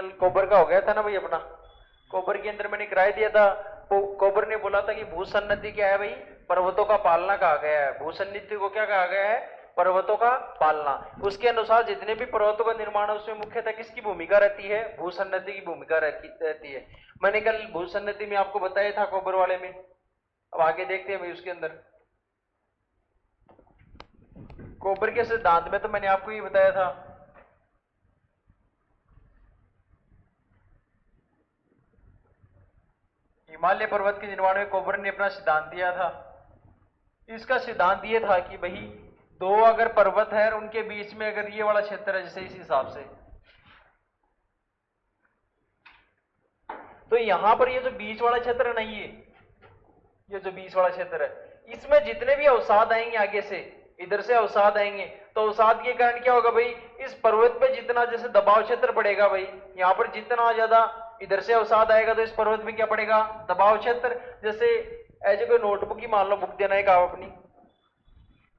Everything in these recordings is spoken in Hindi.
कल कोबर का हो गया था ना भाई अपना, कोबर के अंदर मैंने किराया दिया था। कोबर ने बोला था कि भूसन्नति क्या है भाई, पर्वतों का पालना कहा गया है। भूसन्नति को क्या कहा गया है, पर्वतों का पालना। उसके अनुसार जितने भी पर्वतों का निर्माण है उसमें मुख्यतः किसकी भूमिका रहती है, भूसन्नति की भूमिका रहती है। मैंने कल भूसन्नति में आपको बताया था कोबर वाले में। अब आगे देखते हैं भाई उसके अंदर कोबर के सिद्धांत में तो मैंने आपको ये बताया था। हिमालय पर्वत के निर्माण में कोबर ने अपना सिद्धांत दिया था। इसका सिद्धांत ये था कि भाई दो अगर पर्वत है और उनके बीच में अगर ये वाला क्षेत्र है जैसे इस हिसाब से, तो यहां पर ये जो बीच वाला क्षेत्र नहीं है, ये जो बीच वाला क्षेत्र है इसमें जितने भी अवसाद आएंगे आगे से, इधर से अवसाद आएंगे, तो अवसाद के कारण क्या होगा भाई, इस पर्वत पे जितना जैसे दबाव क्षेत्र पड़ेगा भाई, यहां पर जितना ज्यादा इधर से अवसाद आएगा तो इस पर्वत में क्या पड़ेगा, दबाव क्षेत्र। जैसे एज कोई नोटबुक ही मान लो, बुक देना है आप अपनी,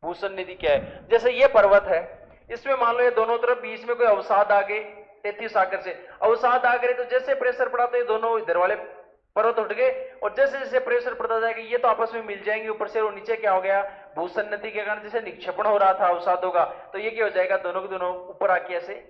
भूसन्निधि क्या है, जैसे ये पर्वत है, इसमें मान लो ये दोनों तरफ बीच में कोई अवसाद आ गए 33 आकर से अवसाद आ गए, तो जैसे प्रेशर पड़ा तो ये दोनों इधर वाले पर्वत उठ गए, और जैसे जैसे प्रेशर पड़ता जाएगा ये तो आपस में मिल जाएंगे ऊपर से, और नीचे क्या हो गया, भूसन्नति के कारण जैसे निक्षेपण हो रहा था अवसादों का, तो ये क्या हो जाएगा, दोनों के दोनों ऊपर आके ऐसे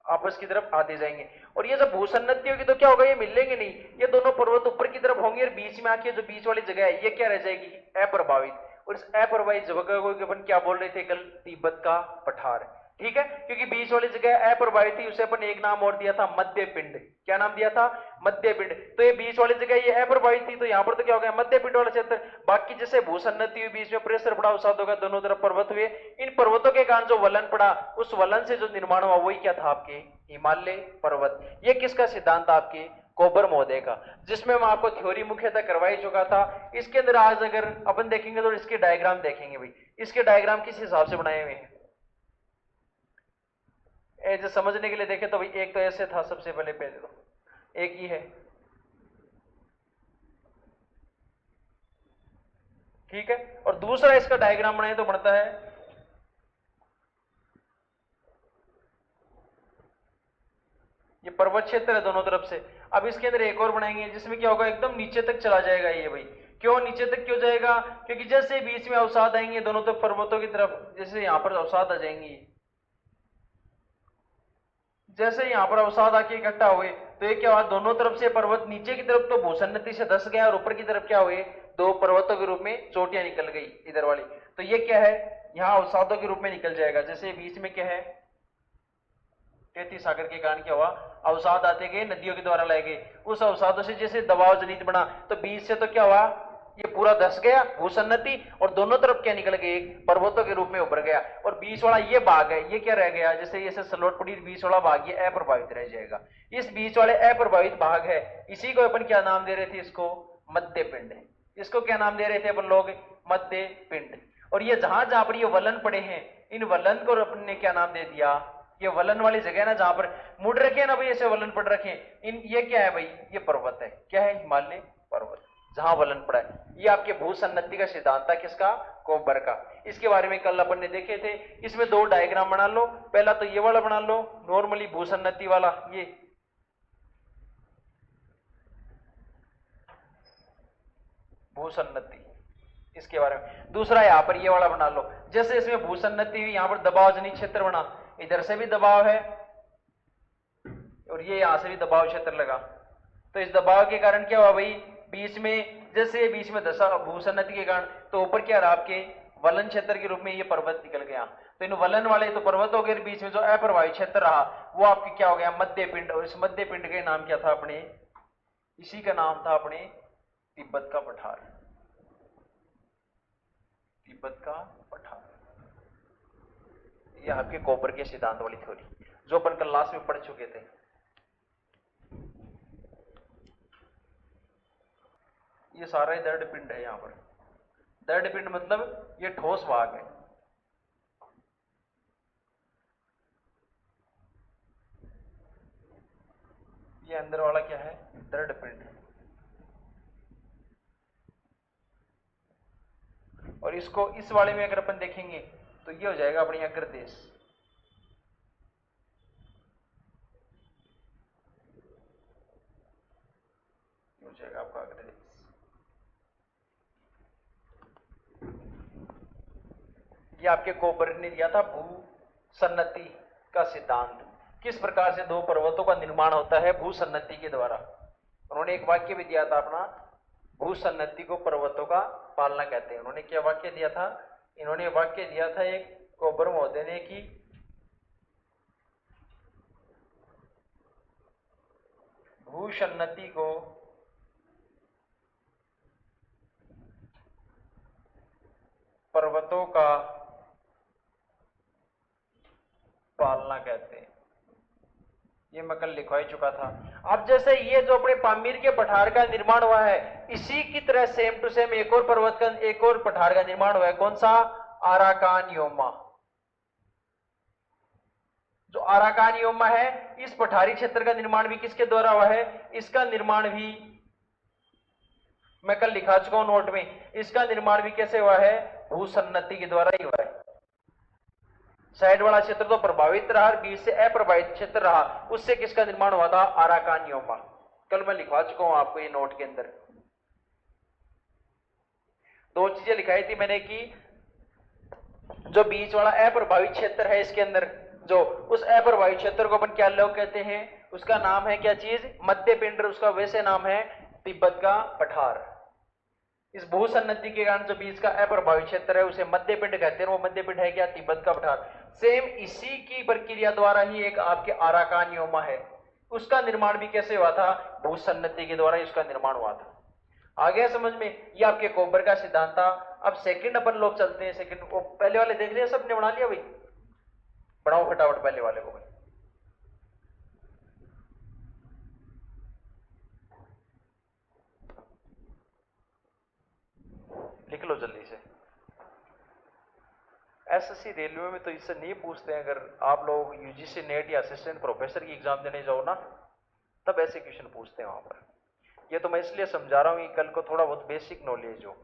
आपस की तरफ आते जाएंगे। और ये जब भूसन्नति होगी तो क्या होगा, ये मिलेंगे नहीं, ये दोनों पर्वत ऊपर की तरफ होंगे और बीच में आके जो बीच वाली जगह है ये क्या रह जाएगी, अप्रभावित। और इस अप्रभावित जगह को अपन क्या बोल रहे थे कल, तिब्बत का पठार। ठीक है, क्योंकि बीच वाली जगह अप्रभावित थी, उसे अपन एक नाम और दिया था मध्य पिंड। क्या नाम दिया था, मध्य पिंड। तो ये बीच वाली जगह ये अप्रभावित थी, तो यहां पर तो क्या हो गया, मध्य पिंड वाला क्षेत्र। बाकी जैसे भूसन्नति हुई, बीच में प्रेशर पड़ा, अवसाद होगा, दोनों तरफ पर्वत हुए, इन पर्वतों के कारण जो वलन पड़ा, उस वलन से जो निर्माण हुआ वही क्या था, आपके हिमालय पर्वत। ये किसका सिद्धांत, आपके कोबर महोदय का, जिसमें मैं आपको थ्योरी मुख्यतः करवा ही चुका था। इसके अंदर आज अगर अपन देखेंगे तो इसके डायग्राम देखेंगे भाई, इसके डायग्राम किस हिसाब से बनाए हुए हैं, जो समझने के लिए देखे तो भाई एक तो ऐसे था सबसे पहले तो एक ही है, ठीक है। और दूसरा इसका डायग्राम बनाए तो बनता है ये पर्वत क्षेत्र है दोनों तरफ से। अब इसके अंदर एक और बनाएंगे जिसमें क्या होगा, एकदम नीचे तक चला जाएगा ये भाई। क्यों नीचे तक क्यों जाएगा, क्योंकि जैसे बीच में अवसाद आएंगे दोनों तरफ पर्वतों की तरफ, जैसे यहां पर अवसाद आ जाएंगी, जैसे यहां पर अवसाद आके इकट्ठा हुए तो ये क्या हुआ, दोनों तरफ से पर्वत नीचे की तरफ तो भूसन्नति से धस गया, और ऊपर की तरफ क्या हुए, दो पर्वतों के रूप में चोटियां निकल गई इधर वाली। तो ये क्या है, यहां अवसादों के रूप में निकल जाएगा। जैसे बीच में क्या है, 33 सागर के कारण क्या हुआ, अवसाद आते गए, नदियों के द्वारा लाए गए, उस अवसादों से जैसे दबाव जनित बना, तो बीच से तो क्या हुआ, ये पूरा धस गया भूसन्नति, और दोनों तरफ क्या निकल गए, पर्वतों के रूप में उभर गया। और बीच वाला ये भाग है, ये क्या रह गया, जैसे ये सलोट पड़ी, बीच वाला भाग ये अप्रभावित रह जाएगा। इस बीच वाले अप्रभावित भाग है, इसी को अपन क्या नाम दे रहे थे, इसको मध्य पिंड। इसको क्या नाम दे रहे थे अपन लोग, मध्य पिंड। और ये जहां जहां पर ये वलन पड़े हैं, इन वलन को अपन ने क्या नाम दे दिया, ये वलन वाली जगह है ना जहां पर मुड़ रखे हैं ना भाई, ऐसे वलन पड़ रखे हैं, इन ये क्या है भाई, ये पर्वत है, क्या है, हिमालय पर्वत, जहां वलन पड़ा है। ये आपके भूसन्नति का सिद्धांत था, किसका, कोबर का। इसके बारे में कल अपन ने देखे थे। इसमें दो डायग्राम बना लो, पहला तो ये वाला बना लो, नॉर्मली भूसन्नति वाला, ये भूसन्नति, इसके बारे में। दूसरा यहां पर ये वाला बना लो, जैसे इसमें भूसन्नति हुई, यहां पर दबाव जनित क्षेत्र बना, इधर से भी दबाव है और ये यहां से भी दबाव क्षेत्र लगा। तो इस दबाव के कारण क्या हुआ भाई, बीच में जैसे बीच में दशा भूसन्नति के कारण, तो ऊपर क्या रहा, आपके वलन क्षेत्र के रूप में ये पर्वत निकल गया। तो इन वलन वाले तो पर्वतों के बीच में जो अप्रभावित क्षेत्र रहा वो आपके क्या हो गया, मध्य पिंड। और इस मध्य पिंड का नाम क्या था अपने, इसी का नाम था अपने तिब्बत का पठार, तिब्बत का पठार। ये आपके कोबर के सिद्धांत वाली थ्योरी जो अपन क्लास में पढ़ चुके थे। ये सारा ही दर्द पिंड है। यहां पर दर्द पिंड मतलब ये ठोस भाग है, ये अंदर वाला क्या है, दर्द पिंड। और इसको इस वाले में अगर अपन देखेंगे तो ये हो जाएगा अपनी अग्रदेश। पूछेगा आपका अग्रदेश। ये आपके कोबर ने दिया था भू सन्नति का सिद्धांत, किस प्रकार से दो पर्वतों का निर्माण होता है भू सन्नति के द्वारा। उन्होंने एक वाक्य भी दिया था अपना, भू सन्नति को पर्वतों का पालना कहते हैं। उन्होंने क्या वाक्य दिया था? इन्होंने वाक्य दिया था एक कोबर महोदय ने कि भू सन्नति को पर्वतों का पालना कहते हैं। ये मैं कल लिखवा ही चुका था। अब जैसे ये जो अपने पामीर के पठार का निर्माण हुआ है, इसी की तरह सेम टू सेम एक और पर्वत का, एक और पठार का निर्माण हुआ है। कौन सा? Arakan Yoma. जो आराकान योमा है, इस पठारी क्षेत्र का निर्माण भी किसके द्वारा हुआ है? इसका निर्माण भी मैं कल लिखा चुका हूं नोट में। इसका निर्माण भी कैसे हुआ है? भू सन्नति के द्वारा ही हुआ है। साइड वाला क्षेत्र तो प्रभावित रहा, बीच से अप्रभावित क्षेत्र रहा, उससे किसका निर्माण हुआ था? Arakan Yoma. कल मैं लिखवा चुका हूं आपको ये नोट के अंदर। दो चीजें लिखाई थी मैंने कि जो बीच वाला अप्रभावित क्षेत्र है, इसके अंदर जो उस अप्रभावित क्षेत्र को अपन क्या लोग कहते हैं? उसका नाम है क्या चीज? मध्य पिंड। उसका वैसे नाम है तिब्बत का पठार। इस भू सन्नति के कारण जो बीच का अप्रभावित क्षेत्र है उसे मध्य पिंड कहते हैं। वो मध्य पिंड है क्या? तिब्बत का पठार। सेम इसी की प्रक्रिया द्वारा ही एक आपके आराकान योमा है, उसका निर्माण भी कैसे हुआ था? भू सन्नति के द्वारा इसका निर्माण हुआ था। आ गया समझ में? ये आपके कोबर का सिद्धांत था। अब सेकंड अपन लोग चलते हैं। सेकंड वो पहले वाले देख लिया सबने? बना लिया भाई? बनाओ फटाफट पहले वाले को भाई। लिख लो जल्दी से। एसएससी रेलवे में तो इससे नहीं पूछते हैं। अगर आप लोग यूजीसी नेट या असिस्टेंट प्रोफेसर की एग्जाम देने जाओ ना, तब ऐसे क्वेश्चन पूछते हैं वहां पर। ये तो मैं इसलिए समझा रहा हूं कि कल को थोड़ा बहुत बेसिक नॉलेज हो।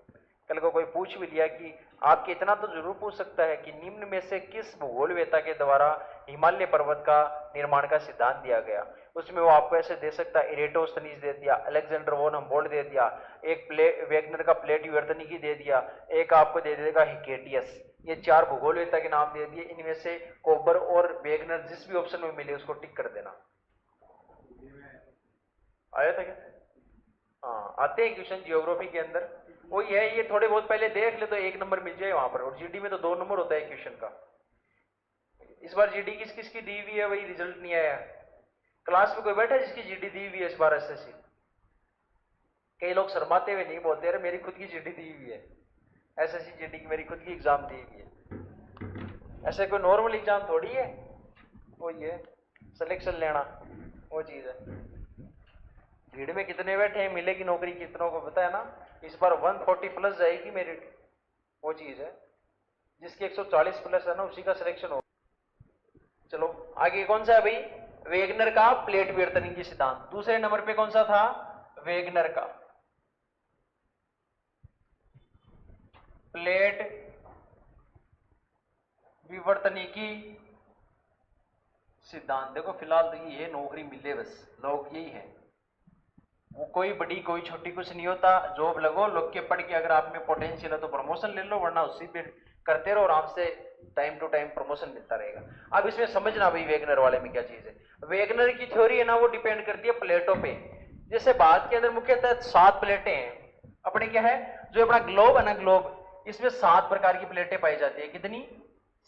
कल को कोई पूछ भी लिया कि आपके, इतना तो जरूर पूछ सकता है कि निम्न में से किस भूगोलवेत्ता के द्वारा हिमालय पर्वत का निर्माण का सिद्धांत दिया गया। उसमें वो आपको ऐसे दे सकता है, इरेटोस्थनीज दे दिया, अलेक्जेंडर वोन हम्बोल्ट दे दिया, एक वेगनर का प्लेट वर्तनिकी दे दिया, एक आपको दे देगा हिकेटियस। ये चार भूगोलवेत्ता के नाम दे दिए। इनमें से कोबर और वेगनर जिस भी ऑप्शन में मिले उसको टिक कर देना। आया था क्या? हाँ, आते हैं क्वेश्चन जियोग्राफी के अंदर। वही है, ये थोड़े बहुत पहले देख ले तो 1 नंबर मिल जाए वहां पर। और जीडी में तो 2 नंबर होता है क्वेश्चन का। इस बार जीडी किस किस की दी हुई है? वही रिजल्ट नहीं आया। क्लास में कोई बैठा जिसकी जीडी दी हुई है इस बार एसएससी? कई लोग शर्माते हुए नहीं बोलते, अरे मेरी खुद की जीडी दी हुई है एसएससी जीडी की, मेरी खुद की एग्जाम दी हुई है। ऐसे कोई नॉर्मल एग्जाम थोड़ी है। वो ये सिलेक्शन लेना वो चीज है। भीड़ में कितने बैठे हैं, मिलेगी नौकरी कितनों को पता है ना? इस बार 140 प्लस जाएगी मेरिट। वो चीज है, जिसकी 140 प्लस है ना उसी का सिलेक्शन हो। चलो आगे कौन सा है भाई? वेगनर का प्लेट विवर्तनिकी सिद्धांत। दूसरे नंबर पे कौन सा था? वेगनर का प्लेट विवर्तनिकी सिद्धांत। देखो फिलहाल तो ये नौकरी मिले बस, लोग यही है। वो कोई बड़ी कोई छोटी कुछ नहीं होता। जॉब लगो, लोग के पढ़ के अगर आप में पोटेंशियल है तो प्रमोशन ले लो, वरना उसी पे करते रहो आराम से, टाइम टू टाइम प्रमोशन मिलता रहेगा। अब इसमें समझना भाई वेगनर वाले में क्या चीज है। वेगनर की थ्योरी है ना, वो डिपेंड करती है प्लेटों पे। जैसे भारत के अंदर मुख्यतः 7 प्लेटें हैं अपने। क्या है? जो अपना ग्लोब है ना, ग्लोब, इसमें 7 प्रकार की प्लेटें पाई जाती है। कितनी?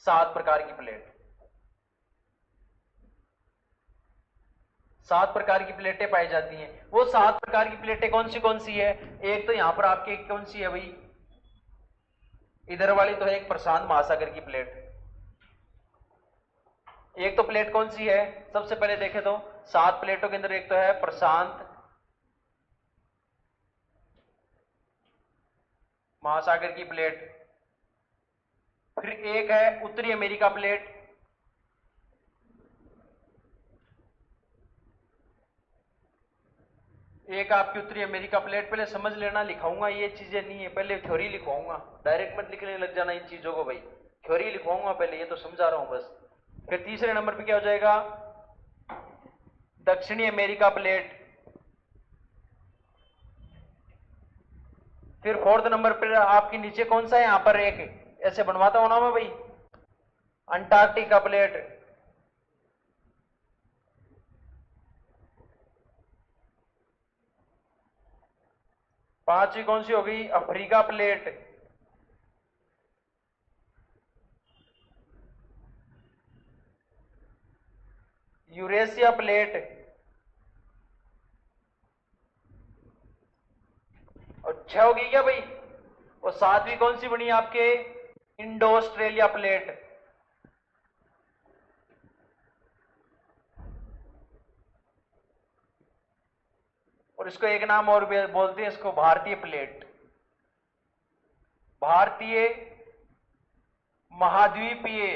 7 प्रकार की प्लेट। 7 प्रकार की प्लेटें पाई जाती हैं। वो 7 प्रकार की प्लेटें कौन सी है? एक तो यहां पर आपके कौन सी है भाई? इधर वाली तो है एक प्रशांत महासागर की प्लेट। एक तो प्लेट कौन सी है? सबसे पहले देखें तो 7 प्लेटों के अंदर एक तो है प्रशांत महासागर की प्लेट। फिर एक है उत्तरी अमेरिका प्लेट। एक आपकी उत्तरी अमेरिका प्लेट। पहले समझ लेना, लिखाऊंगा ये चीजें नहीं है, पहले थ्योरी लिखवाऊंगा। डायरेक्ट मत लिखने लग जाना इन चीजों को भाई, थ्योरी लिखवाऊंगा पहले, ये तो समझा रहा हूं बस। फिर तीसरे नंबर पे क्या हो जाएगा? दक्षिणी अमेरिका प्लेट। फिर फोर्थ नंबर पर आपकी नीचे कौन सा है, यहां पर एक ऐसे बनवाता हूं ना मैं भाई, अंटार्कटिका प्लेट। पांचवी कौन सी हो गई, अफ्रीका प्लेट। Eurasia plate. और 6 हो गई क्या भाई। और 7वीं कौन सी बनी आपके, इंडो ऑस्ट्रेलिया प्लेट। और इसको एक नाम और बोलते हैं, इसको भारतीय प्लेट, भारतीय महाद्वीपीय,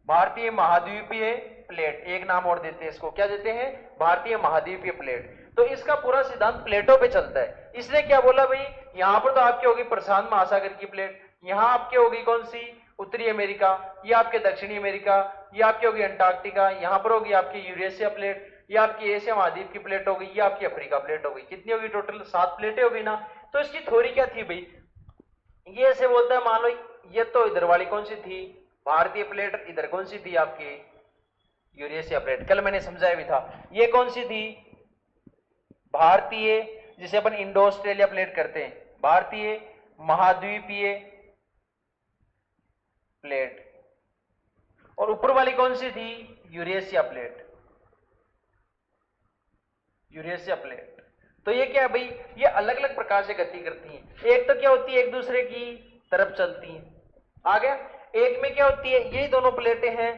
भारतीय महाद्वीपीय प्लेट, एक नाम और देते हैं इसको, क्या देते हैं, भारतीय महाद्वीपीय प्लेट। तो इसका पूरा सिद्धांत प्लेटों पे चलता है। इसने क्या बोला भाई, यहां पर तो आपकी होगी प्रशांत महासागर की प्लेट, यहां आपकी होगी कौन सी, उत्तरी अमेरिका, ये आपके दक्षिणी अमेरिका, ये आपकी होगी अंटार्कटिका, यहां पर होगी आपकी यूरेशिया प्लेट, ये आपकी एशिया महाद्वीप की प्लेट हो गई, ये आपकी अफ्रीका प्लेट हो गई। कितनी होगी टोटल, 7 प्लेटें होगी ना। तो इसकी थ्योरी क्या थी भाई, ये ऐसे बोलता है, मान लो ये तो इधर वाली कौन सी थी, भारतीय प्लेट, इधर कौन सी थी आपकी, यूरेशिया प्लेट, कल मैंने समझाया भी था। ये कौन सी थी, भारतीय, जिसे अपन इंडो ऑस्ट्रेलिया प्लेट करते हैं, भारतीय महाद्वीपीय प्लेट। और ऊपर वाली कौन सी थी, यूरेशिया प्लेट, यूरेशिया प्लेट। तो ये क्या है भाई, ये अलग अलग प्रकार से गति करती हैं। एक तो क्या होती है, एक दूसरे की तरफ चलती हैं, आ गया। एक में क्या होती है, यही दोनों प्लेटें हैं,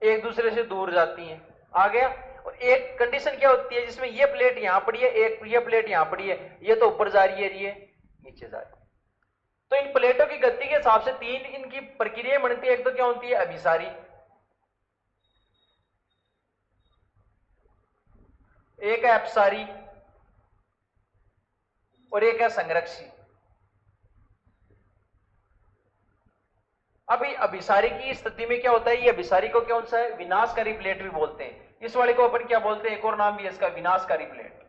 एक दूसरे से दूर जाती हैं, आ गया। और एक कंडीशन क्या होती है, जिसमें ये प्लेट यहां पड़ी है, एक ये प्लेट यहां पड़ी है, ये तो ऊपर जा रही है, ये नीचे जा रही है। तो इन प्लेटों की गति के हिसाब से 3 इनकी प्रक्रिया बनती है। एक तो क्या होती है, अभिसारी, एक है अपसारी, और एक है संरक्षी। अभी अभिसारी की स्थिति में क्या होता है, ये अभिसारी को क्या होता है, विनाशकारी प्लेट भी बोलते हैं। इस वाले को अपन क्या बोलते हैं, एक और नाम भी है इसका, विनाशकारी प्लेट,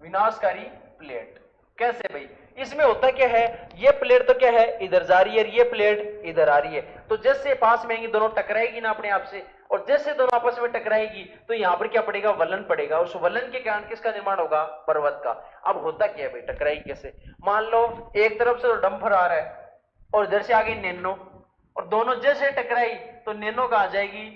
विनाशकारी प्लेट। कैसे भाई, इसमें होता क्या है, ये प्लेट तो क्या है इधर जा रही है, ये प्लेट इधर आ रही है। तो जैसे पास में आएंगी दोनों टकराएगी ना अपने आप से, और जैसे दोनों आपस में टकराएगी तो यहां पर क्या पड़ेगा, वलन पड़ेगा। उस वलन के कारण किसका निर्माण होगा, पर्वत का। अब होता क्या है भाई, टकराएगी कैसे, मान लो एक तरफ से तो डंपर आ रहा है और इधर से आ गई नैनो, और दोनों जैसे टकराई तो नैनो कहां जाएगी,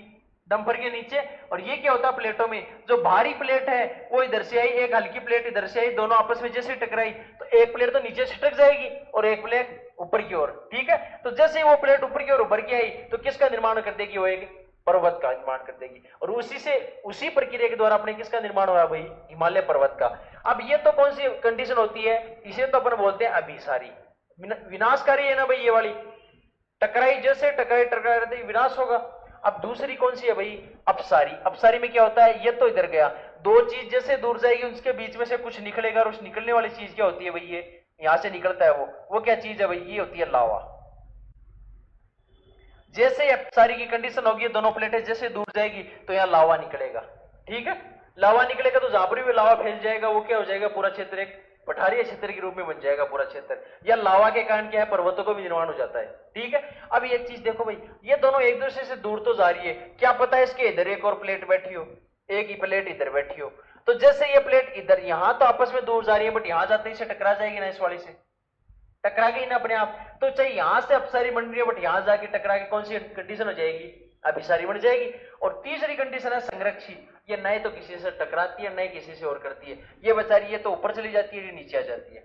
डंपर के नीचे। और ये क्या होता है प्लेटों में, जो भारी प्लेट है वो इधर से आई, एक हल्की प्लेट इधर से आई, दोनों आपस में जैसे टकराई तो एक प्लेट तो नीचे छिटक जाएगी और एक प्लेट ऊपर की ओर, ठीक है। तो जैसे वो प्लेट ऊपर की ओर उभर के आई तो किसका निर्माण कर देगी, वो एक पर्वत का निर्माण कर देगी। और उसी प्रक्रिया के द्वारा अपने किसका निर्माण हुआ भाई, हिमालय पर्वत का। अब ये तो कौन सी कंडीशन होती है, इसे तो अपन बोलते हैं अभिसारी। विनाशकारी है ना भाई, ये वाली टकराई, जैसे टकराई टकराई विनाश होगा। अब दूसरी कौन सी है भाई, अपसारी। अपसारी में क्या होता है, ये तो इधर गया, दो चीज जैसे दूर जाएगी उसके बीच में से कुछ निकलेगा, और उस निकलने वाली चीज क्या होती है भाई, ये यहां से निकलता है वो क्या चीज है भाई, ये होती है लावा। जैसे अपसारी की कंडीशन होगी, दोनों प्लेटें जैसे दूर जाएगी तो यहां लावा निकलेगा, ठीक है। लावा निकलेगा तो जहां पर भी लावा फैल जाएगा वो क्या हो जाएगा, पूरा क्षेत्र एक पठारीय क्षेत्र के रूप में बन जाएगा पूरा क्षेत्र। या लावा के कारण क्या है, पर्वतों को भी निर्माण हो जाता है, ठीक है। अब एक चीज देखो भाई, ये दोनों एक दूसरे से दूर तो जा रही है, क्या पता है इसके इधर एक और प्लेट बैठी हो, एक ही प्लेट इधर बैठी हो। तो जैसे ये प्लेट इधर यहां तो आपस में दूर जा रही है, बट यहां जाते ही से टकरा जाएगी ना, इस वाली से टकरा गई ना अपने आप। तो चाहे यहां से अपसारी बन रही है, बट यहां जाके टकरा के कौन सी कंडीशन हो जाएगी, अभिसारी बन जाएगी। और तीसरी कंडीशन है संरक्षी, ये नए तो किसी से टकराती है, नए किसी से और करती है। ये बेचारी ये तो ऊपर चली जाती है, ये नीचे आ जाती है,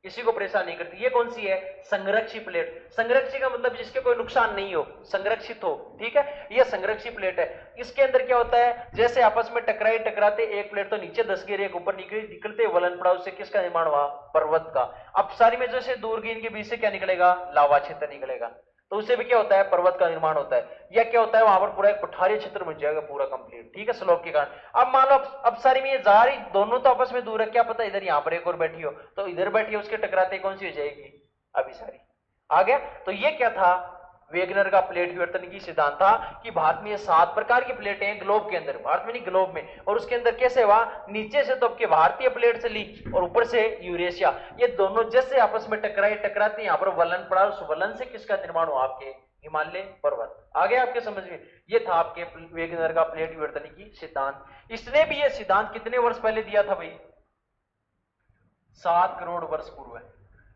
किसी को परेशान नहीं करती। ये कौन सी है, संरक्षी प्लेट। संरक्षी का मतलब जिसके कोई नुकसान नहीं हो, संरक्षित हो, ठीक है, ये संरक्षी प्लेट है। इसके अंदर क्या होता है, जैसे आपस में टकराई टकराते एक प्लेट तो नीचे दस गिर, एक ऊपर निकली, निकलते वलन पड़ा, उससे किसका निर्माण हुआ, पर्वत का। अपसारी में जैसे दूर गई, इनके बीच से क्या निकलेगा, लावा क्षेत्र निकलेगा, तो उससे भी क्या होता है, पर्वत का निर्माण होता है। या क्या होता है, वहां पर पूरा एक पठारी क्षेत्र बन जाएगा पूरा कंप्लीट, ठीक है, स्लोप के कारण। अब मान लो अपसारी में ये जा रही, दोनों तो आपस में दूर है, क्या पता इधर यहां पर एक और बैठी हो, तो इधर बैठी है, उसके टकराते कौन सी हो जाएगी, अभिसारी, आ गया। तो ये क्या था, वेगनर का प्लेट विवर्तन की सिद्धांत था कि भारत में ये 7 प्रकार की प्लेटें हैं ग्लोब के अंदर, भारत में नहीं ग्लोब में, और उसके अंदर कैसे हुआ, नीचे से तो आपके भारतीय प्लेट चली और ऊपर से यूरेशिया, ये दोनों जैसे आपस में टकराते यहाँ पर वलन पड़ा, उस वलन से किसका निर्माण हुआ, आपके हिमालय पर्वत। आगे आपके समझ में, ये था आपके वेगनर का प्लेट विवर्तन की सिद्धांत। इसने भी ये सिद्धांत कितने वर्ष पहले दिया था भाई, 7 करोड़ वर्ष पूर्व।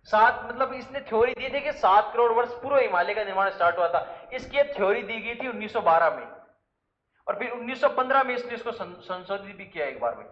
7 मतलब इसने थ्योरी दी थी कि 7 करोड़ वर्ष पूर्व हिमालय का निर्माण स्टार्ट हुआ था। इसकी थ्योरी दी गई थी 1912 में, और फिर 1915 में इसने इसको संशोधित भी किया एक बार में।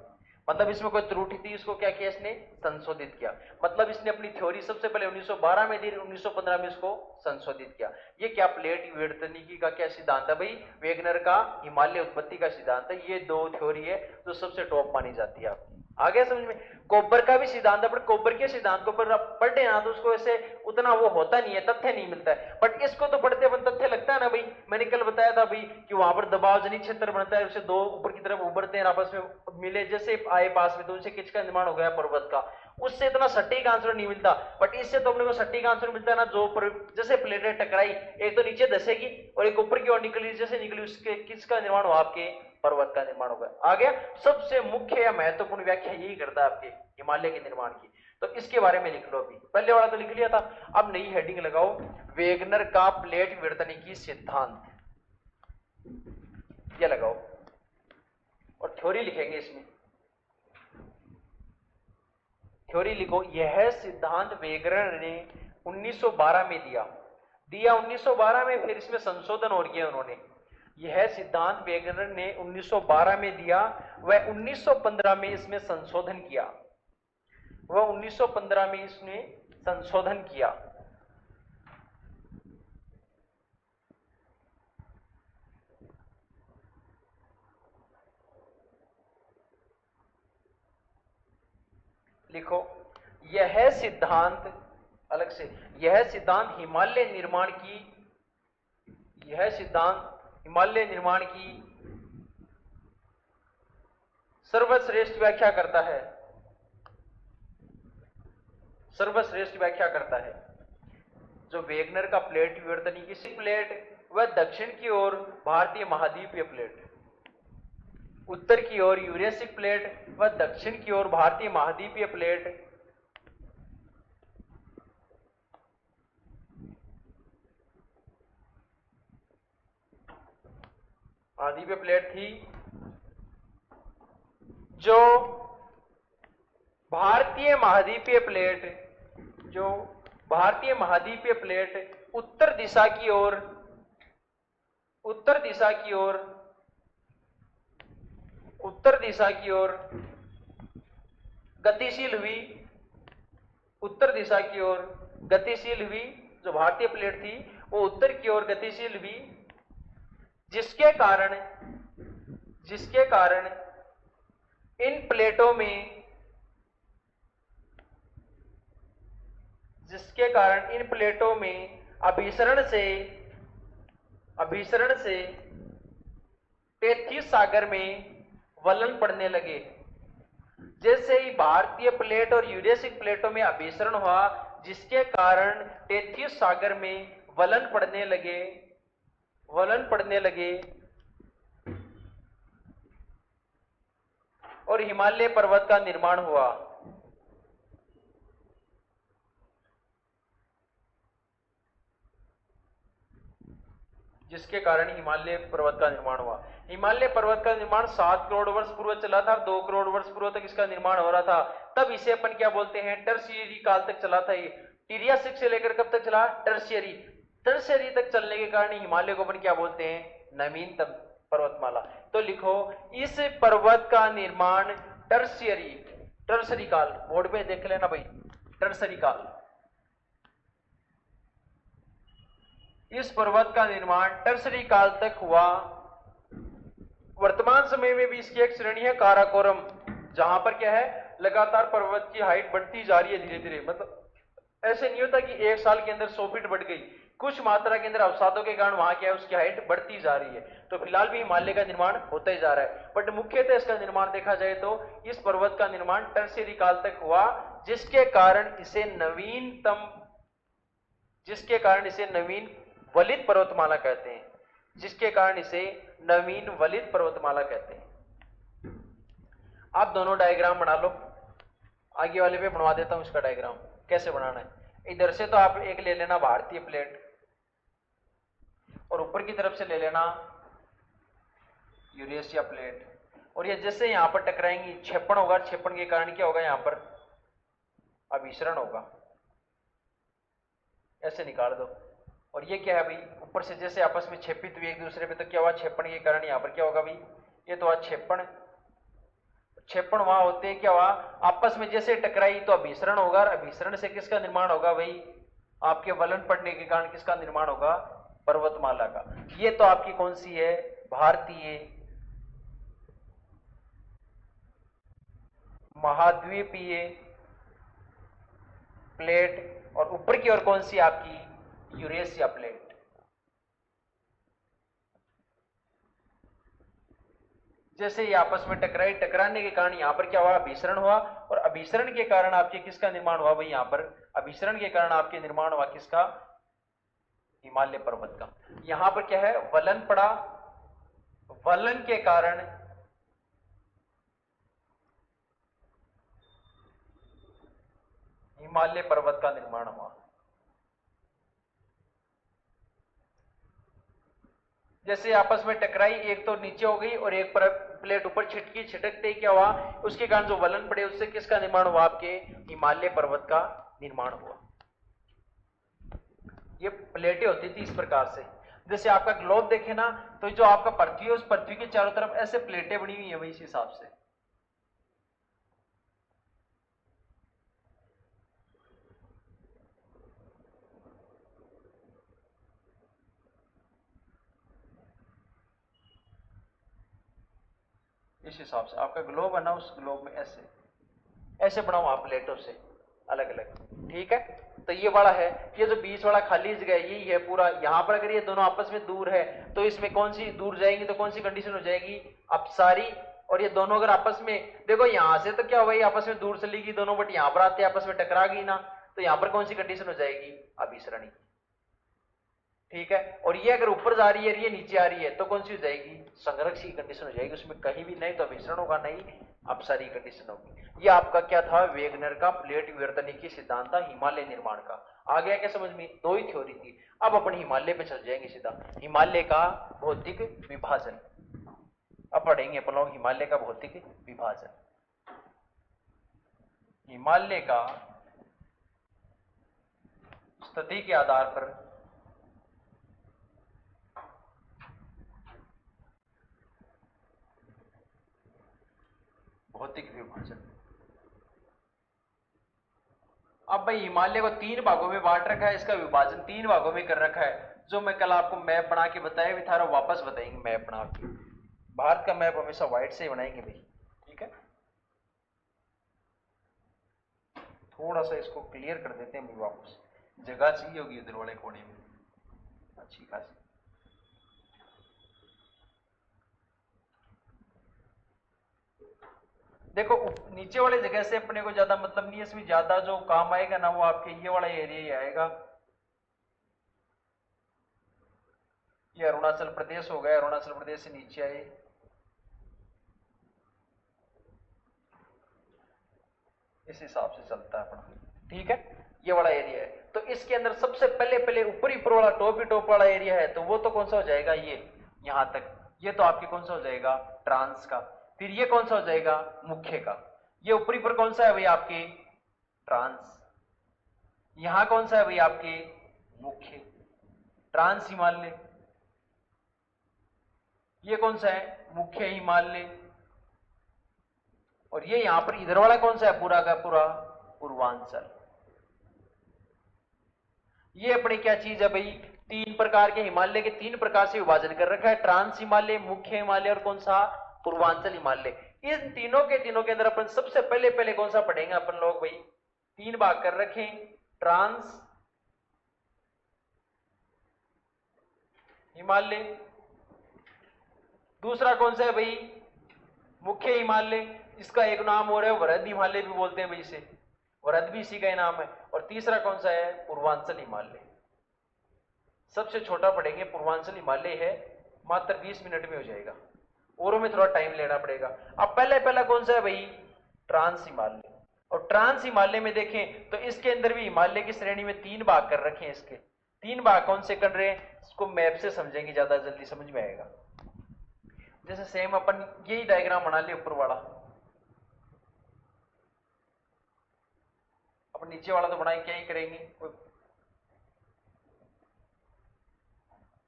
मतलब इसमें कोई त्रुटि थी, इसको क्या किया इसने, संशोधित किया। मतलब इसने अपनी थ्योरी सबसे पहले 1912 में दी, 1915 में इसको संशोधित किया। ये क्या प्लेट विवर्तनिकी का क्या सिद्धांत है भाई, वेगनर का हिमालय उत्पत्ति का सिद्धांत है। ये 2 थ्योरी है जो सबसे टॉप मानी जाती है आपकी। आगे समझ में, कोबर का भी सिद्धांत है, पर कोबर के सिद्धांत को पर पढ़ते हैं ना तो उसको ऐसे उतना वो होता नहीं है, तथ्य नहीं मिलता है, बट इसको तो पढ़ते अपन तथ्य लगता है ना भाई। मैंने कल बताया था भाई कि वहां पर दबाव जनित क्षेत्र बनता है, उसे 2 ऊपर की तरफ उभरते हैं, आपस में मिले जैसे आए पास में, तो उनसे किसका निर्माण हो गया, पर्वत का। उससे इतना सटीक आंसर नहीं मिलता, बट इससे तो अपने को सटीक आंसर मिलता है ना, जो जैसे प्लेटें टकराई, एक तो नीचे धसेगी और एक ऊपर की ओर निकली, जैसे निकली उसके किसका निर्माण हुआ, आपके पर्वत का निर्माण होगा। आगे सबसे मुख्य या महत्वपूर्ण व्याख्या यही करता है आपके हिमालय के निर्माण की, तो इसके बारे में लिख लो। अभी पहले वाला तो लिख लिया था, अब नई हेडिंग लगाओ, वेगनर का प्लेट विवर्तनिकी सिद्धांत, ये लगाओ और थ्योरी लिखेंगे इसमें। थ्योरी लिखो, यह सिद्धांत वेगनर ने 1912 में दिया 1912 में, फिर इसमें संशोधन और किया उन्होंने। यह सिद्धांत वेगनर ने 1912 में दिया, वह 1915 में इसमें संशोधन किया, वह 1915 में इसने संशोधन किया। लिखो, यह सिद्धांत अलग से, यह सिद्धांत हिमालय निर्माण की, यह सिद्धांत हिमालय निर्माण की सर्वश्रेष्ठ व्याख्या करता है, सर्वश्रेष्ठ व्याख्या करता है। जो वेगनर का प्लेट विवर्तनिकी प्लेट, वह दक्षिण की ओर भारतीय महाद्वीपीय प्लेट, उत्तर की ओर यूरेशिक प्लेट, वह दक्षिण की ओर भारतीय महाद्वीपीय प्लेट, महाद्वीपीय प्लेट थी, जो भारतीय महाद्वीपीय प्लेट, जो भारतीय महाद्वीपीय प्लेट उत्तर दिशा की ओर, उत्तर दिशा की ओर, उत्तर दिशा की ओर गतिशील हुई, उत्तर दिशा की ओर गतिशील हुई। जो भारतीय प्लेट थी वो उत्तर की ओर गतिशील हुई, जिसके कारण, जिसके कारण इन प्लेटों में, जिसके कारण इन प्लेटों में अभिसरण से टेथीस सागर में वलन पड़ने लगे। जैसे ही भारतीय प्लेट और यूरेशिक प्लेटों में अभिसरण हुआ, जिसके कारण टेथीस सागर में वलन पड़ने लगे, वलन पड़ने लगे और हिमालय पर्वत का निर्माण हुआ। जिसके कारण हिमालय पर्वत का निर्माण हुआ। हिमालय पर्वत का निर्माण 7 करोड़ वर्ष पूर्व चला था, 2 करोड़ वर्ष पूर्व तक इसका निर्माण हो रहा था। तब इसे अपन क्या बोलते हैं, टर्शियरी काल तक चला था। ये टीरियासिक से लेकर कब तक चला, टर्शियरी, टर्शियरी तक चलने के कारण हिमालय को अपन क्या बोलते हैं, नवीनतम पर्वतमाला। तो लिखो, इस पर्वत का निर्माण टर्शियरी, टर्शियरी काल, बोर्ड पे देख लेना भाई, टर्शियरी काल, इस पर्वत का निर्माण टर्शियरी काल तक हुआ। वर्तमान समय में भी इसकी एक श्रेणी है काराकोरम, जहां पर क्या है, लगातार पर्वत की हाइट बढ़ती जा रही है धीरे धीरे। मतलब ऐसे नहीं होता कि एक साल के अंदर 100 फीट बढ़ गई, कुछ मात्रा के अंदर अवसादों के कारण वहां क्या है, उसकी हाइट बढ़ती जा रही है। तो फिलहाल भी हिमालय का निर्माण होता ही जा रहा है, बट मुख्यतः इसका निर्माण देखा जाए तो इस पर्वत का निर्माण टर्शियरी काल तक हुआ, जिसके कारण इसे नवीनतम, जिसके कारण इसे नवीन वलित पर्वतमाला कहते हैं, जिसके कारण इसे नवीन वलित पर्वतमाला कहते हैं। आप दोनों डायग्राम बना लो, आगे वाले पे बनवा देता हूं इसका डायग्राम कैसे बनाना है। इधर से तो आप एक ले लेना भारतीय प्लेट और ऊपर की तरफ से ले लेना यूरेशिया प्लेट, और ये जैसे यहां पर टकराएंगी क्षेपण होगा, क्षेपण के कारण क्या होगा, यहां पर अभिसरण होगा, ऐसे निकाल दो। और ये क्या है भाई, ऊपर से जैसे आपस में क्षेपित हुए एक दूसरे पे, तो क्या हुआ, क्षेपण के कारण यहां पर क्या होगा भाई, ये तो हुआ क्षेपण। क्षेपण वहां होते हैं, क्या हुआ, आपस में जैसे टकराई तो अभिसरण होगा, और अभिसरण से किसका निर्माण होगा भाई, आपके वलन पड़ने के कारण किसका निर्माण होगा, पर्वतमाला का। ये तो आपकी कौन सी है, भारतीय महाद्वीपीय प्लेट, और ऊपर की ओर कौन सी आपकी यूरेशिया प्लेट। जैसे ये आपस में टकराई, टकराने के कारण यहां पर क्या हुआ, अभिसरण हुआ, और अभिसरण के कारण आपके किसका निर्माण हुआ भाई, यहां पर अभिसरण के कारण आपके निर्माण हुआ किसका, हिमालय पर्वत का। यहां पर क्या है, वलन पड़ा, वलन के कारण हिमालय पर्वत का निर्माण हुआ। जैसे आपस में टकराई, एक तो नीचे हो गई और एक पर प्लेट ऊपर छिटकी, छिटकते ही क्या हुआ, उसके कारण जो वलन पड़े उससे किसका निर्माण हुआ, आपके हिमालय पर्वत का निर्माण हुआ। ये प्लेटें होती थी इस प्रकार से, जैसे आपका ग्लोब देखे ना, तो जो आपका पृथ्वी है उस पृथ्वी के चारों तरफ ऐसे प्लेटें बनी हुई है वही इस हिसाब से। इस हिसाब से आपका ग्लोब बना, उस ग्लोब में ऐसे ऐसे बनाओ आप प्लेटों से अलग अलग, ठीक है। तो ये वाला है, ये जो बीच वाला खाली जगह यही है पूरा। यहां पर अगर ये दोनों आपस में दूर है तो इसमें कौन सी दूर जाएंगी, तो कौन सी कंडीशन हो जाएगी, अपसारी। और ये दोनों अगर आपस में देखो, यहां से तो क्या हुआ, आपस में दूर चली गई दोनों, बट यहां पर आते आपस में टकरा गई ना, तो यहां पर कौन सी कंडीशन हो जाएगी, अभिसरणी, ठीक है। और ये अगर ऊपर जा रही है, ये नीचे आ रही है, तो कौन सी हो जाएगी, संघर्ष की कंडीशन हो जाएगी। उसमें कहीं भी नहीं तो अभिसरण होगा, नहीं अपसारी कंडीशन होगी। ये आपका क्या था, वेगनर का प्लेट विवर्तनिकी सिद्धांत था हिमालय निर्माण का। आ गया क्या समझ में, दो ही थ्योरी थी। अब अपन हिमालय पे चल जाएंगे सीधा, हिमालय का भौतिक विभाजन। अब पढ़ेंगे अपन लोग हिमालय का भौतिक विभाजन। हिमालय का स्थिति के आधार पर भौतिक विभाजन। अब भाई हिमालय को तीन भागों में बांट रखा है, इसका विभाजन तीन भागों में कर रखा है, जो मैं कल आपको मैप बना के बताया भी था, वापस बताएंगे मैप बना के। भारत का मैप हमेशा व्हाइट से ही बनाएंगे भाई, ठीक है। थोड़ा सा इसको क्लियर कर देते हैं भाई, वापस जगह चाहिए होगी उधर वाले कोने में अच्छी खासी। देखो नीचे वाले जगह से अपने को ज्यादा मतलब नहीं है, इसमें ज्यादा जो काम आएगा ना वो आपके ये वाला एरिया ही आएगा। ये अरुणाचल प्रदेश हो गया, अरुणाचल प्रदेश से नीचे आए, इस हिसाब से चलता है अपना, ठीक है। ये वाला एरिया है, तो इसके अंदर सबसे पहले ऊपर वाला टॉप ही टॉप वाला एरिया है, तो वो तो कौन सा हो जाएगा, ये यहां तक, ये तो आपके कौन सा हो जाएगा, ट्रांस का। फिर ये कौन सा हो जाएगा, मुख्य का। ये ऊपरी पर कौन सा है भाई, आपके ट्रांस। यहां कौन सा है भाई, आपके मुख्य, ट्रांस हिमालय। ये कौन सा है, मुख्य हिमालय। और ये यहां पर इधर वाला कौन सा है, पूरा का पूरा पूर्वांचल। ये अपनी क्या चीज है भाई, तीन प्रकार के हिमालय के तीन प्रकार से विभाजन कर रखा है, ट्रांस हिमालय, मुख्य हिमालय और कौन सा, पूर्वांचल हिमालय। इन तीनों के अंदर अपन सबसे पहले कौन सा पढ़ेंगे अपन लोग भाई, तीन भाग कर रखे, ट्रांस हिमालय, दूसरा कौन सा है भाई, मुख्य हिमालय, इसका एक नाम और है वृहद हिमालय भी बोलते हैं भाई इसे, वृहद भी इसी का ही नाम है। और तीसरा कौन सा है, पूर्वांचल हिमालय। सबसे छोटा पढ़ेंगे पूर्वांचल हिमालय है, मात्र 20 मिनट में हो जाएगा, औरों में थोड़ा टाइम लेना पड़ेगा। अब पहले पहला कौन सा है भाई, ट्रांस हिमालय। और ट्रांस हिमालय में देखें तो इसके अंदर भी हिमालय की श्रेणी में 3 भाग कर रखे हैं। इसके 3 भाग कौन से कर रहे हैं, इसको मैप से समझेंगे, ज्यादा जल्दी समझ में आएगा। जैसे सेम अपन यही डायग्राम बना ले ऊपर वाला, अपन नीचे वाला तो बनाए क्या ही करेंगे,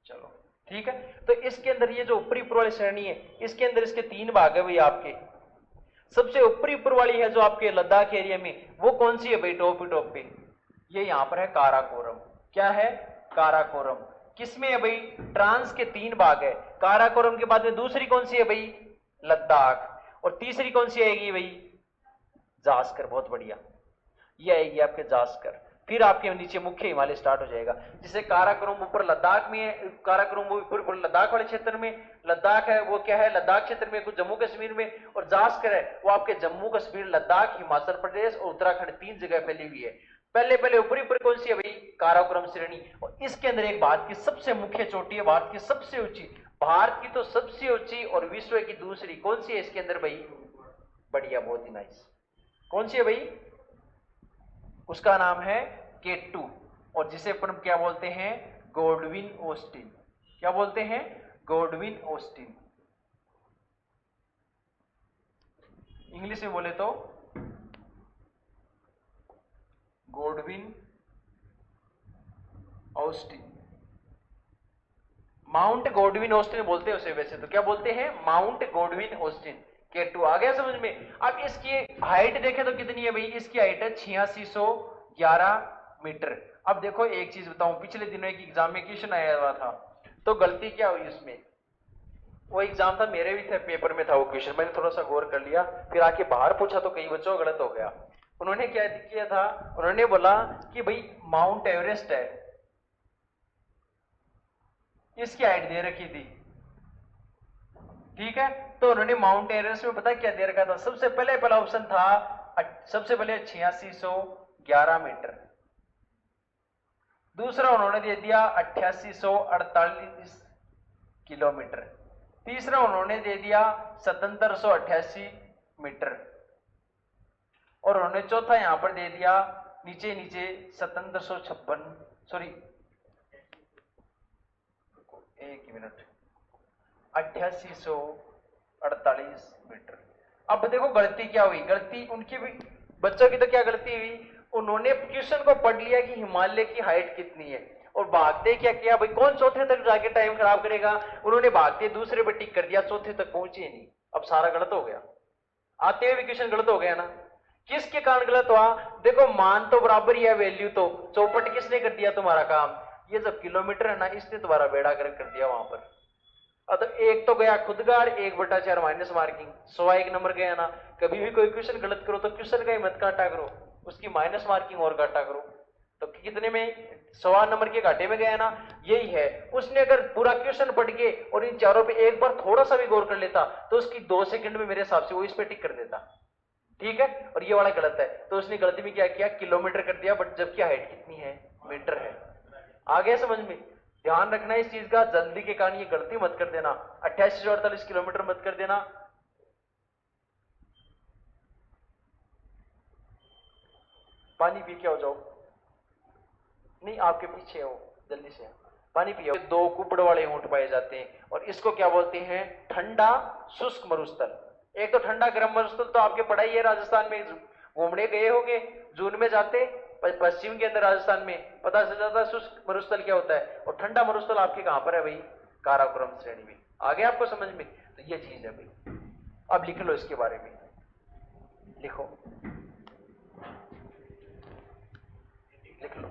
चलो ठीक है। तो इसके अंदर ये जो ऊपरी ऊपर वाली श्रेणी है, इसके अंदर इसके 3 भाग है भाई आपके। सबसे ऊपरी ऊपर वाली है जो आपके लद्दाख एरिया में, वो कौन सी है भाई, टॉप पे ये यहां पर है काराकोरम। क्या है, काराकोरम। किसमें है भाई, ट्रांस के 3 भाग है। काराकोरम के बाद में दूसरी कौन सी है भाई, लद्दाख। और तीसरी कौन सी आएगी भाई, जास्कर। बहुत बढ़िया, ये आएगी आपके जास्कर। फिर आपके नीचे मुख्य हिमालय स्टार्ट हो जाएगा। जिसे काराकोरम ऊपर लद्दाख में है, काराकोरम ऊपर लद्दाख वाले क्षेत्र में, लद्दाख है वो क्या है, लद्दाख क्षेत्र में, कुछ जम्मू कश्मीर में। और जास्कर है वो आपके जम्मू कश्मीर, लद्दाख, हिमाचल प्रदेश और उत्तराखंड 3 जगह फैली हुई है। पहले पहले ऊपरी ऊपर कौन सी है भाई, काराकोरम श्रेणी। और इसके अंदर एक भारत की सबसे मुख्य चोटी है, भारत की सबसे ऊंची, भारत की तो सबसे ऊंची और विश्व की दूसरी, कौन सी है इसके अंदर भाई, बढ़िया, बहुत ही नाइस। कौन सी है भाई, उसका नाम है K2। और जिसे अपन क्या बोलते हैं, गॉडविन ऑस्टिन। क्या बोलते हैं, गॉडविन ऑस्टिन। इंग्लिश में बोले तो Godwin Austen, mount Godwin Austen बोलते हैं उसे। वैसे तो क्या बोलते हैं, माउंट गॉडविन ऑस्टिन। K2 आ गया समझ में। अब इसकी हाइट देखें तो कितनी है भाई, इसकी हाइट है 8611 मीटर। अब देखो एक चीज बताऊं, पिछले दिनों एक एग्जाम में क्वेश्चन आया हुआ था, तो गलती क्या हुई उसमें, वो एग्जाम था, मेरे भी थे, पेपर में था वो क्वेश्चन, मैंने थोड़ा सा गौर कर लिया, फिर आके बाहर पूछा तो कई बच्चों को गलत हो गया। उन्होंने क्या किया था, उन्होंने बोला कि भाई माउंट एवरेस्ट है, इसकी हाइट दे रखी थी, ठीक है। तो उन्होंने माउंट एवरेस्ट में पता क्या दे रखा था, सबसे पहला ऑप्शन था, सबसे पहले 8611 मीटर। दूसरा उन्होंने दे दिया 8848 किलोमीटर। तीसरा उन्होंने दे दिया 7788 मीटर। और उन्होंने चौथा यहां पर दे दिया नीचे नीचे 7756, सॉरी एक मिनट, 8848 मीटर। अब देखो गलती क्या हुई, गलती उनकी भी, बच्चों की तो क्या गलती हुई, उन्होंने क्वेश्चन को पढ़ लिया कि हिमालय की हाइट कितनी है, और भागते क्या किया भाई, कौन चौथे तक जाके टाइम खराब करेगा, उन्होंने भागते दूसरे पे टिक कर दिया, चौथे तक पहुंचे नहीं। अब सारा गलत हो गया, आते हुए भी क्वेश्चन गलत हो गया ना। किसके कारण गलत हुआ, देखो मान तो बराबर ही है, वैल्यू तो, चौपट किसने कर दिया तुम्हारा काम, ये जो किलोमीटर है ना, इसने तुम्हारा बेड़ा गर्क कर दिया वहां पर। अब तो एक तो गया खुदगार, 1/4 माइनस मार्किंग, 101 नंबर गया ना। कभी भी कोई क्वेश्चन गलत करो तो क्वेश्चन का ही मत काटा करो, उसकी माइनस मार्किंग और काटा करो। तो कितने में, 100 नंबर के घाटे में गया ना, यही है। उसने अगर पूरा क्वेश्चन पढ़ के और इन चारों पे एक बार थोड़ा सा भी गौर कर लेता तो उसकी 2 सेकंड में मेरे हिसाब से वो इस पे टिक कर देता, ठीक है। और ये वाला गलत है, तो उसने गलती में क्या किया, किलोमीटर कर दिया, बट जबकि हाइट कितनी है, मीटर है। आ गया समझ में, ध्यान रखना इस चीज का, जल्दी के कारण ये गलती मत कर देना, 8848 किलोमीटर मत कर देना। पानी पी के हो जाओ, नहीं आपके पीछे हो, जल्दी से पानी पियो। 2 कुपड़ वाले ऊंट पाए जाते हैं, और इसको क्या बोलते हैं, ठंडा शुष्क मरुस्थल। एक तो ठंडा गर्म मरुस्थल तो आपके पढ़ाई है, राजस्थान में घूमने गए होंगे, जून में जाते पश्चिम के अंदर राजस्थान में, पता चल जाता है शुष्क मरुस्थल क्या होता है। और ठंडा मरुस्थल आपके कहां पर है भाई, काराकोरम श्रेणी में। आगे आपको समझ में, तो ये चीज है भाई। अब लिख लो इसके बारे में, लिखो, लिख लो,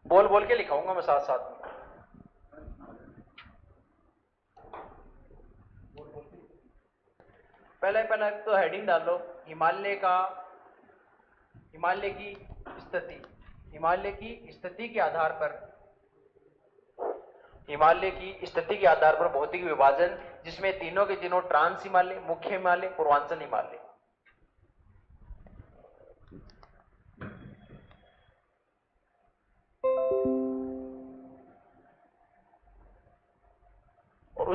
बोल बोल के लिखाऊंगा मैं साथ साथ में। पहले तो हेडिंग डाल लो, हिमालय की स्थिति, हिमालय की स्थिति के आधार पर, हिमालय की स्थिति के आधार पर भौतिक विभाजन, जिसमें तीनों के तीनों ट्रांस हिमालय, मुख्य हिमालय, पूर्वांचल हिमालय।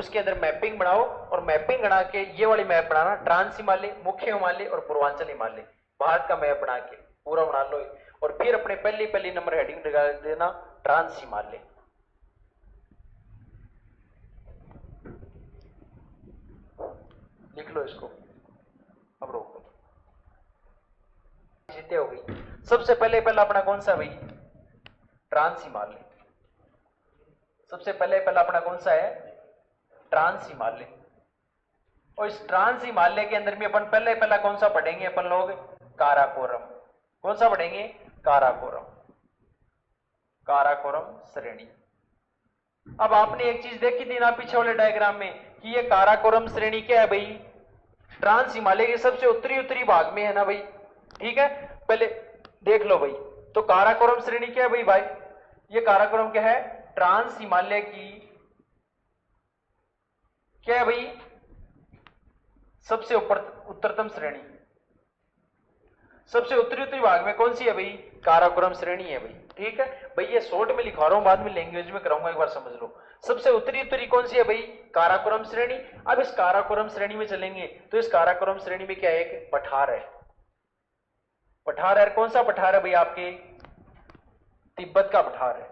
उसके अंदर मैपिंग बनाओ और मैपिंग बना के ये वाली मैप बनाना, ट्रांस हिमालय, मुख्य हिमालय और पूर्वांचल हिमालय, भारत का मैप बना के पूरा बना लो। और फिर अपने पहली नंबर हेडिंग लगा देना ट्रांस हिमालय। लिख लो इसको, अब रोको, जीते हो गई। सबसे पहला अपना कौन सा भाई, ट्रांस हिमालय। सबसे पहले अपना कौन सा है, ट्रांस हिमालय। और इस ट्रांस हिमालय के अंदर में अपन पहला कौन सा पढ़ेंगे अपन लोग, काराकोरम। कौन सा पढ़ेंगे, काराकोरम, काराकोरम श्रेणी। अब आपने एक चीज देखी थी ना पीछे वाले डायग्राम में कि ये काराकोरम श्रेणी क्या है भाई, ट्रांस हिमालय के सबसे उत्तरी भाग में है ना भाई, ठीक है। पहले देख लो भाई, तो काराकोरम श्रेणी क्या है भाई, ये काराकोरम क्या है, ट्रांस हिमालय की क्या है भाई, सबसे उत्तरतम श्रेणी। सबसे उत्तरी भाग में कौन सी है भाई, काराकोरम श्रेणी है भाई, ठीक है भाई। ये शॉर्ट में लिखा रहा हूं, बाद में लैंग्वेज में कराऊंगा, एक बार समझ लो। सबसे उत्तरी कौन सी है भाई, काराकोरम श्रेणी। अब इस काराकोरम श्रेणी में चलेंगे तो इस काराकोरम श्रेणी में क्या है, एक पठार है। पठार है, कौन सा पठार है भाई, आपके तिब्बत का पठार है।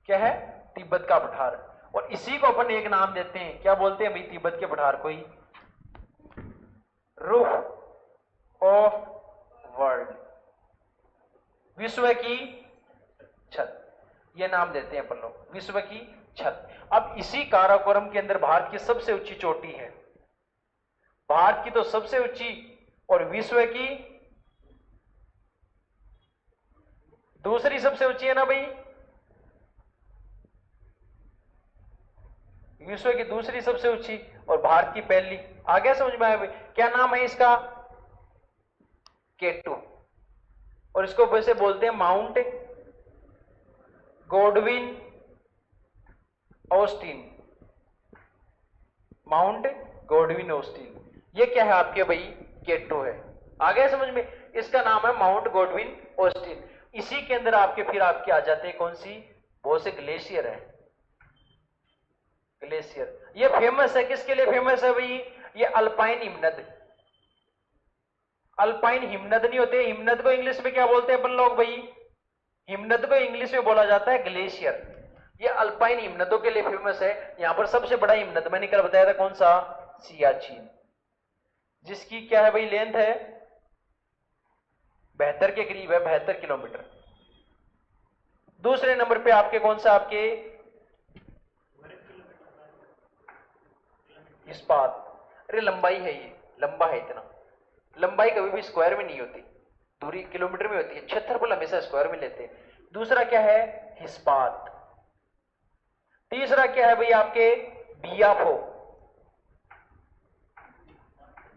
क्या है, तिब्बत का पठार। और इसी को अपन एक नाम देते हैं, क्या बोलते हैं भाई तिब्बत के पठार को ही, रूफ ऑफ वर्ल्ड, विश्व की छत, यह नाम देते हैं अपन लोग, विश्व की छत। अब इसी काराकोरम के अंदर भारत की सबसे ऊंची चोटी है, भारत की तो सबसे ऊंची, और विश्व की दूसरी सबसे ऊंची है ना भाई, विश्व की दूसरी सबसे ऊंची और भारत की पहली। आ गया समझ में आया भाई, क्या नाम है इसका, K2। और इसको वैसे बोलते हैं mount Godwin Austen, mount Godwin Austen. ये क्या है आपके भाई, K2 है। आ गया समझ में, इसका नाम है माउंट गॉडविन ऑस्टिन। इसी के अंदर आपके फिर आपके आ जाते हैं कौन सी, बहुत से ग्लेशियर है, ग्लेशियर। ये फेमस है, किसके लिए फेमस है भाई, ये अल्पाइन हिमनद। अल्पाइन हिमनद नहीं होते, हिमनद को इंग्लिश में क्या बोलते हैं अपन लोग भाई, हिमनद को इंग्लिश में बोला जाता है ग्लेशियर। ये अल्पाइन हिमनदों के लिए फेमस है। यहां पर सबसे बड़ा हिमनद मैंने कल बताया था कौन सा, सियाचिन, जिसकी क्या है भाई लेंथ है 72 के करीब है, 72 किलोमीटर। दूसरे नंबर पे आपके कौन सा, आपके इस्पात। अरे लंबाई है, ये लंबा है इतना, लंबाई कभी भी स्क्वायर में नहीं होती, दूरी किलोमीटर में होती है, क्षेत्रफल हमेशा स्क्वायर में लेते हैं। दूसरा क्या है, इस्पात। तीसरा क्या है भाई आपके, बियाफो,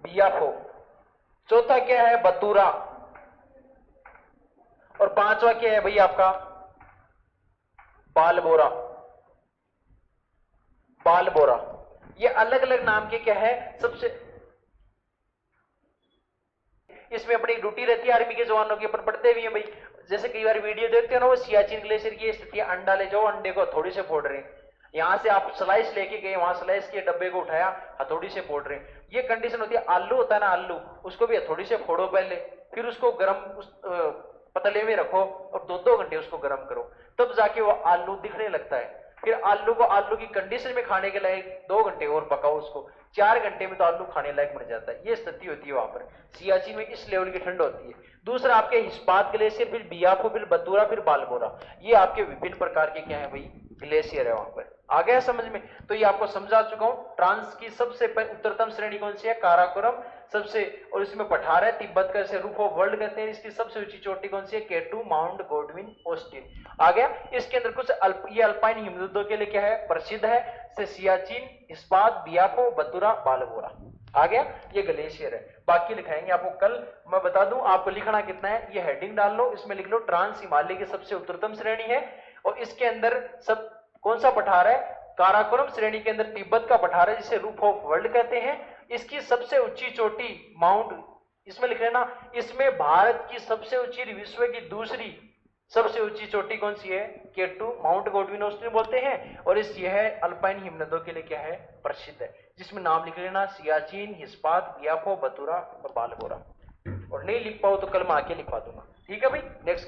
बियाफो। चौथा क्या है, बतूरा। और पांचवा क्या है भाई आपका, बालबोरा, बालबोरा। ये अलग अलग नाम के क्या है सबसे, इसमें अपनी ड्यूटी रहती है आर्मी के जवानों की, अपन पढ़ते भी हैं भाई। जैसे कई बार वीडियो देखते हैं ना, वो सियाचिन ग्लेशियर की स्थिति, अंडा ले जाओ, अंडे को हथौड़ी से फोड़ रहे हैं। यहां से आप स्लाइस लेके गए, वहां स्लाइस के डब्बे को उठाया, हथौड़ी से फोड़ रहे हैं। ये कंडीशन होती है। आलू होता है ना, आलू, उसको भी हथौड़ी से फोड़ो पहले, फिर उसको गर्म पतले में रखो और 2-2 घंटे उसको गर्म करो, तब जाके वो आलू दिखने लगता है। फिर आलू को आलू की कंडीशन में खाने के लायक 2 घंटे और पकाओ उसको, 4 घंटे में तो आलू खाने लायक बन जाता है। ये स्थिति होती है वहां पर सियाचिन में, इस लेवल की ठंड होती है। दूसरा आपके इस्पात ग्लेशियर, फिर बियाफो, फिर बतूरा, फिर बालबोरा। ये आपके विभिन्न प्रकार के क्या है भाई, ग्लेशियर है वहां पर। आ गया समझ में, तो ये आपको समझा चुका हूं। ट्रांस की सबसे उत्तरतम श्रेणी कौन सी है, काराकोरम सबसे, और इसमें पठार है, तिब्बत का इसे रूफ ऑफ वर्ल्ड कहते हैं। इसकी सबसे ऊंची चोटी कौन सी है, K2, माउंट गॉडविन ऑस्टिन। आ गया। इसके अंदर कुछ ये अल्पाइन हिमनदों के लिए क्या है, प्रसिद्ध है, से सियाचिन, इस्पात, बियाफो, बतूरा, बालबोरा। आ गया, ये ग्लेशियर है। बाकी लिखाएंगे आपको कल। मैं बता दूं आपको लिखना कितना है, ये हेडिंग डाल लो, इसमें लिख लो ट्रांस हिमालय की सबसे उत्तरतम श्रेणी है, और इसके अंदर सब कौन सा पठार है, काराकोरम श्रेणी के अंदर तिब्बत का पठार है, जिसे रूफ ऑफ वर्ल्ड कहते हैं। इसकी सबसे ऊंची चोटी माउंट, इसमें लिख लेना, इसमें भारत की सबसे ऊंची, विश्व की दूसरी सबसे ऊंची चोटी कौन सी है? K2 माउंट गॉडविन ऑस्टिन बोलते हैं, और इस यह अल्पाइन हिमनदों के लिए क्या है? प्रसिद्ध है, जिसमें नाम लिख लेना सियाचिन, हिस्पात, बियाफो, बतूरा और बालगोरा। और नहीं लिख पाओ तो कल मैं आके लिखवा दूंगा। ठीक है भाई, नेक्स्ट